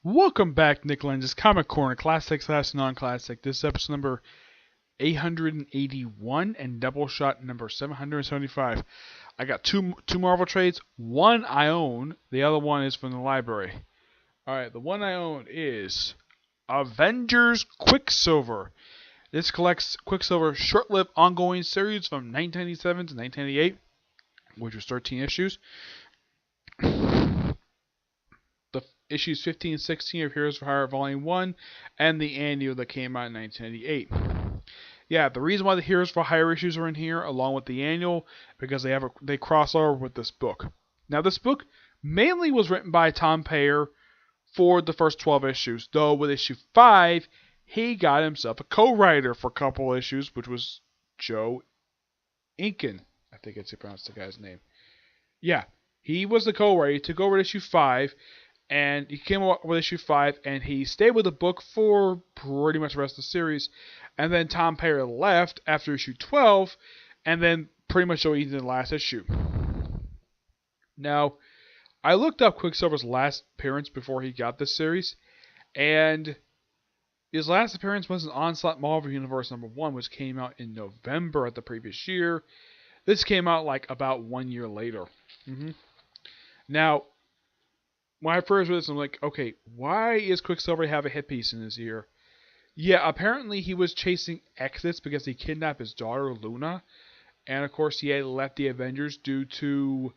Welcome back, Nick Lenz's Comic Corner, Classic/Non-Classic. This is episode number 881 and Doubleshot number 775. I got two Marvel trades. One I own, the other one is from the library. Alright, the one I own is Avengers Quicksilver. This collects Quicksilver's short-lived ongoing series from 1997 to 1998, which was 13 issues. Issues 15 and 16 of Heroes for Hire Volume 1, and the annual that came out in 1998. Yeah, the reason why the Heroes for Hire issues are in here, along with the annual, because they cross over with this book. Now, this book mainly was written by Tom Payer for the first 12 issues, though with issue 5, he got himself a co-writer for a couple issues, which was Joe Inkin. I think it's how you pronounce the guy's name. Yeah, he was the co-writer. He took over issue 5, and he came up with issue 5, and he stayed with the book for pretty much the rest of the series. And then Tom Payer left after issue 12, and then pretty much showed in the last issue. Now, I looked up Quicksilver's last appearance before he got this series, and his last appearance was in Onslaught Marvel Universe number 1, which came out in November of the previous year. This came out like about 1 year later. Now, when I first read this, I'm like, okay, why is Quicksilver have a headpiece in his ear? Yeah, apparently he was chasing exits because he kidnapped his daughter, Luna. And of course, he had left the Avengers due to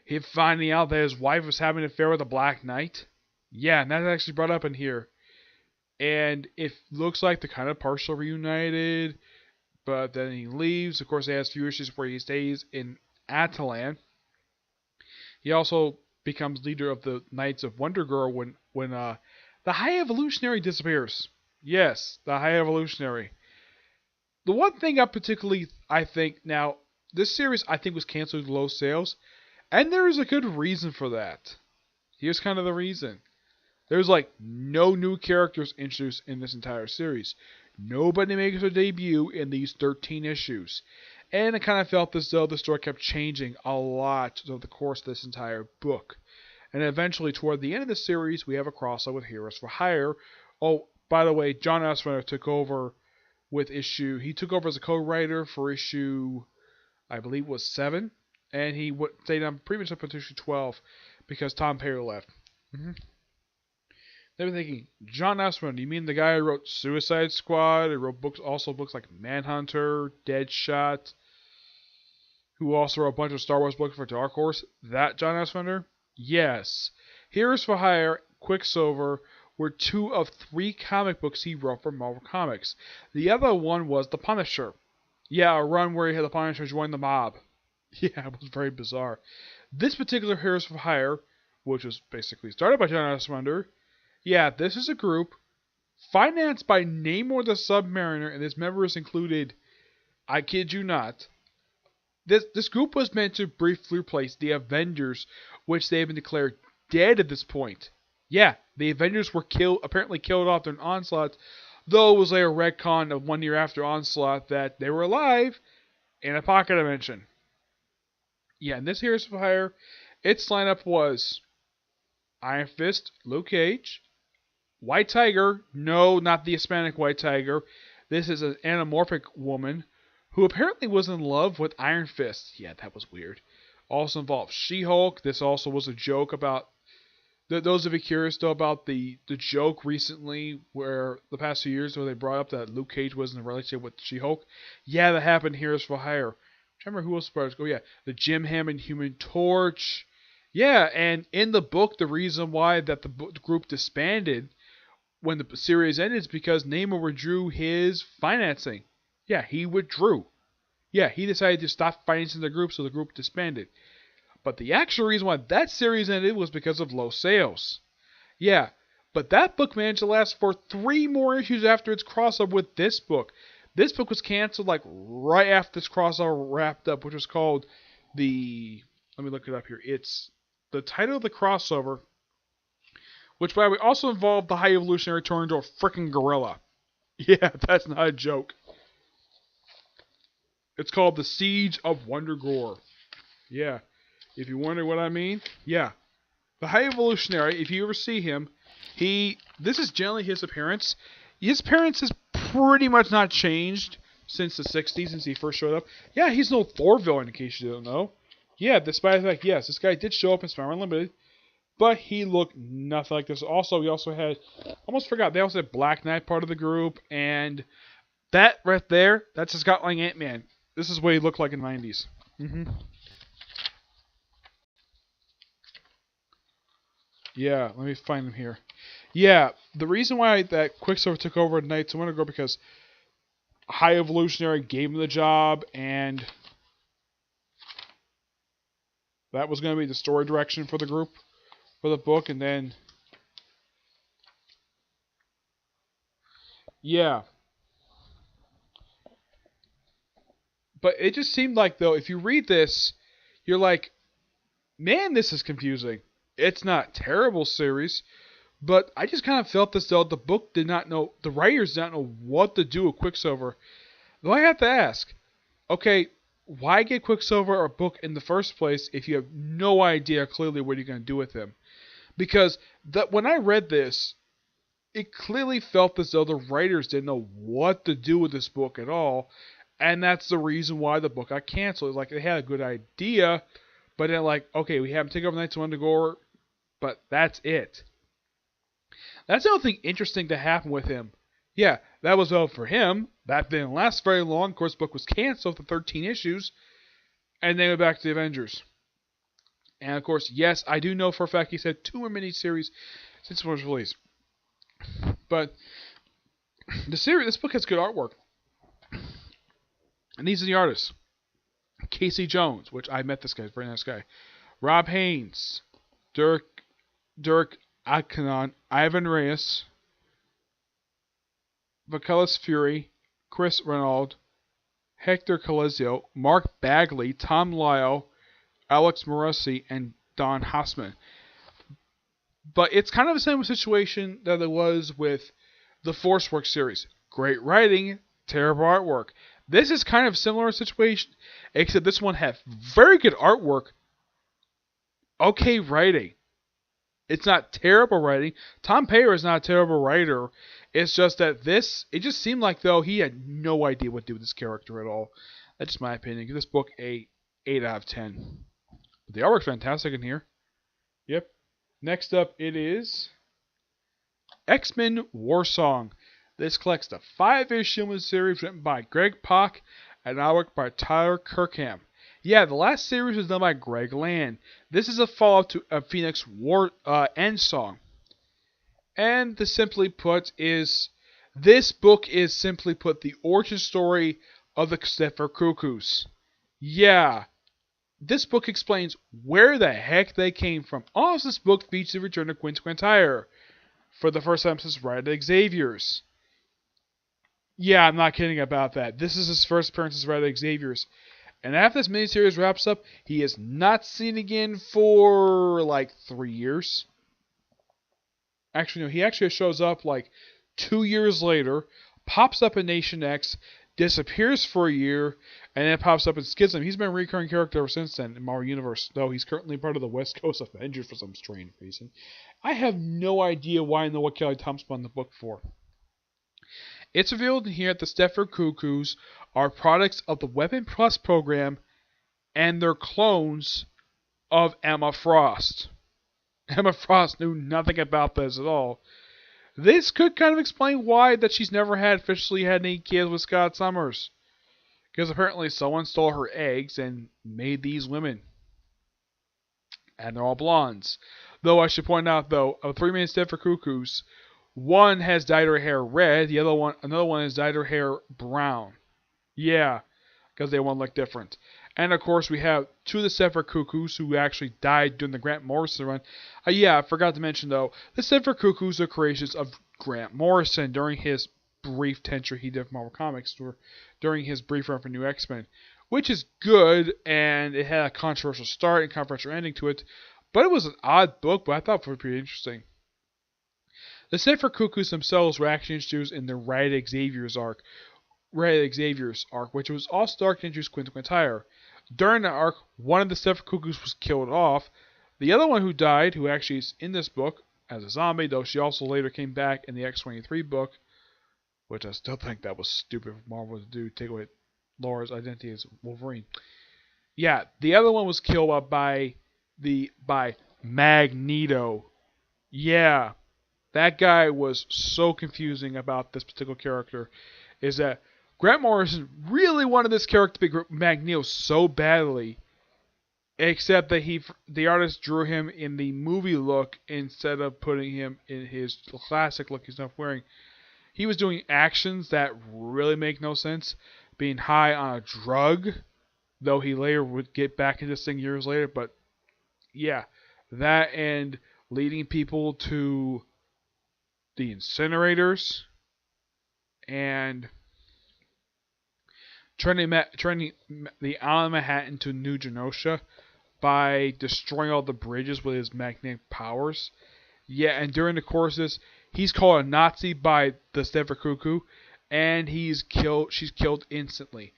him finding out that his wife was having an affair with a Black Knight. Yeah, and that's actually brought up in here. And it looks like they're kind of partially reunited, but then he leaves. Of course, he has a few issues where he stays in Atalan. He also becomes leader of the Knights of Wonder Girl when the High Evolutionary disappears. Yes, the High Evolutionary. The one thing I think, now, this series I think was canceled with low sales, and there is a good reason for that. Here's kind of the reason. There's like no new characters introduced in this entire series. Nobody makes their debut in these 13 issues. And I kind of felt as though the story kept changing a lot over the course of this entire book. And eventually, toward the end of the series, we have a crossover with Heroes for Hire. Oh, by the way, John Ostrander took over he took over as a co-writer for issue, I believe it was 7. And he stayed on pretty much up until issue 12 because Tom Payer left. They were thinking, John Ostrander, you mean the guy who wrote Suicide Squad? He wrote books like Manhunter, Deadshot, who also wrote a bunch of Star Wars books for Dark Horse. That John Ostrander? Yes. Heroes for Hire, Quicksilver were 2 of 3 comic books he wrote for Marvel Comics. The other one was The Punisher. Yeah, a run where he had the Punisher join the mob. Yeah, it was very bizarre. This particular Heroes for Hire, which was basically started by John Ostrander, yeah, this is a group financed by Namor the Submariner, and its members included, I kid you not, this group was meant to briefly replace the Avengers, which they have been declared dead at this point. Yeah, the Avengers were apparently killed off during Onslaught, though it was later retconned of 1 year after Onslaught that they were alive in a pocket dimension. Yeah, and this Heroes for Hire, its lineup was Iron Fist, Luke Cage, White Tiger, no, not the Hispanic White Tiger. This is an anamorphic woman who apparently was in love with Iron Fist. Yeah, that was weird. Also involved She-Hulk. This also was a joke about, those of you curious though about the joke recently where the past few years where they brought up that Luke Cage was in a relationship with She-Hulk. Yeah, that happened here as for Hire. I remember who else was. Oh yeah, the Jim Hammond Human Torch. Yeah, and in the book, the reason why that the group disbanded when the series ended is because Namor withdrew his financing. Yeah, he withdrew. Yeah, he decided to stop financing the group, so the group disbanded. But the actual reason why that series ended was because of low sales. Yeah, but that book managed to last for 3 more issues after its crossover with this book. This book was canceled like right after this crossover wrapped up, which was called let me look it up here. It's the title of the crossover, which by the way also involved the High Evolutionary turning into a freaking gorilla. Yeah, that's not a joke. It's called The Siege of Wonder Gore. Yeah, if you wonder what I mean, yeah. The High Evolutionary, if you ever see him, this is generally his appearance. His appearance has pretty much not changed since the 60s, since he first showed up. Yeah, he's no Thor villain, in case you don't know. Yeah, despite the fact, yes, this guy did show up in Spider-Man Unlimited, but he looked nothing like this. Also, we also had, almost forgot, they also had Black Knight part of the group, and that right there, that's a Scott Lang Ant-Man. This is what he looked like in the 90s. Yeah, let me find him here. Yeah, the reason why that Quicksilver took over at Knights of Winter Girl because High Evolutionary gave him the job, and that was going to be the story direction for the group, for the book, and then... Yeah. But it just seemed like, though, if you read this, you're like, man, this is confusing. It's not a terrible series, but I just kind of felt as though the book did not know, the writers did not know what to do with Quicksilver. Though I have to ask, okay, why get Quicksilver a book in the first place if you have no idea clearly what you're going to do with him? Because when I read this, it clearly felt as though the writers didn't know what to do with this book at all, and that's the reason why the book got canceled. Like, they had a good idea, but then like, okay, we have him take over Knights of Wundagore, but that's it. That's the only thing interesting to happen with him. Yeah, that was all for him. That didn't last very long. Of course, the book was canceled for 13 issues, and then went back to the Avengers. And of course, yes, I do know for a fact he's had 2 more miniseries since it was released. But this book has good artwork. And these are the artists. Casey Jones, which I met this guy, he's a very nice guy. Rob Haynes, Dirk Adkanon, Ivan Reyes, Vakalis Fury, Chris Renaud, Hector Calezio, Mark Bagley, Tom Lyle, Alex Morossi, and Don Hassman. But it's kind of the same situation that it was with the Forceworks series. Great writing, terrible artwork. This is kind of a similar situation, except this one had very good artwork, okay writing. It's not terrible writing. Tom Payer is not a terrible writer. It's just that it just seemed like, though, he had no idea what to do with this character at all. That's just my opinion. Give this book a 8 out of 10. But the artwork's fantastic in here. Yep. Next up, it is XMen Warsong. This collects the 5-issue series written by Greg Pak and artwork by Tyler Kirkham. Yeah, the last series was done by Greg Land. This is a follow-up to a Phoenix War End song. And this book is simply put the origin story of the Quicksilver Cuckoos. Yeah, this book explains where the heck they came from. Also, this book features the return of Quinn Quintire for the first time since Red Xavier's. Yeah, I'm not kidding about that. This is his first appearance as Red Xavier's. And after this miniseries wraps up, he is not seen again for like 3 years. Actually, no, he actually shows up like 2 years later, pops up in Nation X, disappears for a year, and then pops up in Schism. He's been a recurring character ever since then in Marvel Universe, though he's currently part of the West Coast Avengers for some strange reason. I have no idea why and what Kelly Thompson won the book for. It's revealed in here that the Stepford Cuckoos are products of the Weapon Plus program and they're clones of Emma Frost. Emma Frost knew nothing about this at all. This could kind of explain why that she's never officially had any kids with Scott Summers. Because apparently someone stole her eggs and made these women. And they're all blondes. Though I should point out, though, of 3 main Stepford Cuckoos, one has dyed her hair red, another one has dyed her hair brown. Yeah, because they want to look different. And of course, we have 2 of the Stepford Cuckoos who actually died during the Grant Morrison run. Yeah, I forgot to mention though, the Stepford Cuckoos are creations of Grant Morrison during his brief tenure he did for Marvel Comics, during his brief run for New X-Men, which is good, and it had a controversial start and controversial ending to it. But it was an odd book, but I thought it was pretty interesting. The Stepford Cuckoos themselves were actually introduced in the Red Xavier's arc, which was also the arc to introduce Quinn Quintire. During the arc, one of the Stepford Cuckoos was killed off, The other one who died, who actually is in this book as a zombie, though she also later came back in the X-23 book, which I still think that was stupid for Marvel to do, take away Laura's identity as Wolverine. Yeah, the other one was killed by Magneto. Yeah, that guy was so confusing about this particular character. Is that Grant Morrison really wanted this character to be Magneto so badly, except that the artist drew him in the movie look instead of putting him in his classic look he's not wearing. He was doing actions that really make no sense, being high on a drug, though he later would get back into this thing years later. But yeah, that and leading people to the incinerators and turning the island of Manhattan to New Genosha by destroying all the bridges with his magnetic powers. Yeah, and during the course of this, he's called a Nazi by the Silver Cuckoo, and she's killed instantly.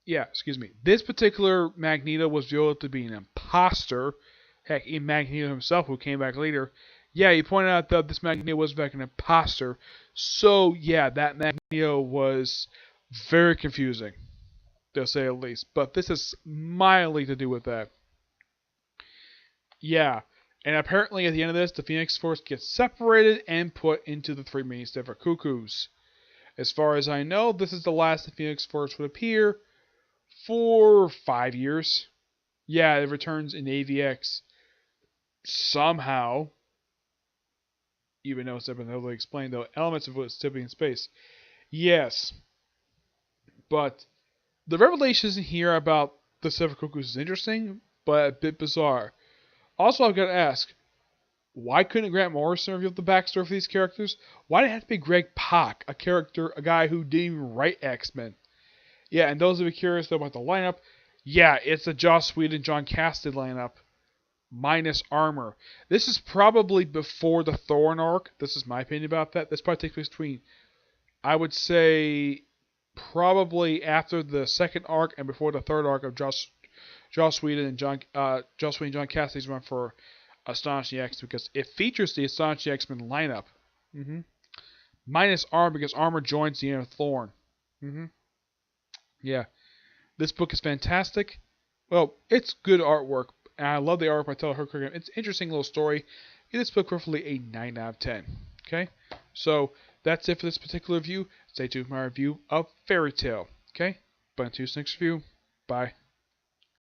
Yeah, excuse me. This particular Magneto was revealed to be an imposter. Heck, even Magneto himself, who came back later. Yeah, he pointed out that this Magneto was back an imposter. So, yeah, that Magneto was very confusing, to say the least. But this has mildly to do with that. Yeah, and apparently at the end of this, the Phoenix Force gets separated and put into the three mini Silver Cuckoos. As far as I know, this is the last the Phoenix Force would appear for 5 years. Yeah, it returns in AVX somehow, even though it's never been totally explained, though elements of it still be in space. Yes, but the revelations in here about the Silver Cuckoos is interesting, but a bit bizarre. Also, I've got to ask, why couldn't Grant Morrison reveal the backstory for these characters? Why did it have to be Greg Pak, a guy who didn't even write X-Men? Yeah, and those of you curious though about the lineup, yeah, it's the Joss Whedon, John Cassaday lineup, minus armor. This is probably before the Thorn arc. This is my opinion about that. This probably takes place between, I would say, probably after the second arc and before the third arc of Joss Whedon and John Cassaday's run for Astonishing X, because it features the Astonishing X-Men lineup. Minus Armor, because Armor joins the end of Thorn. Yeah. This book is fantastic. Well, it's good artwork, and I love the art by Taylor Kirkham. It's an interesting little story. Give this book roughly a 9 out of 10. Okay? So, that's it for this particular review. Stay tuned for my review of Fairy Tail. Okay? But until next review, bye.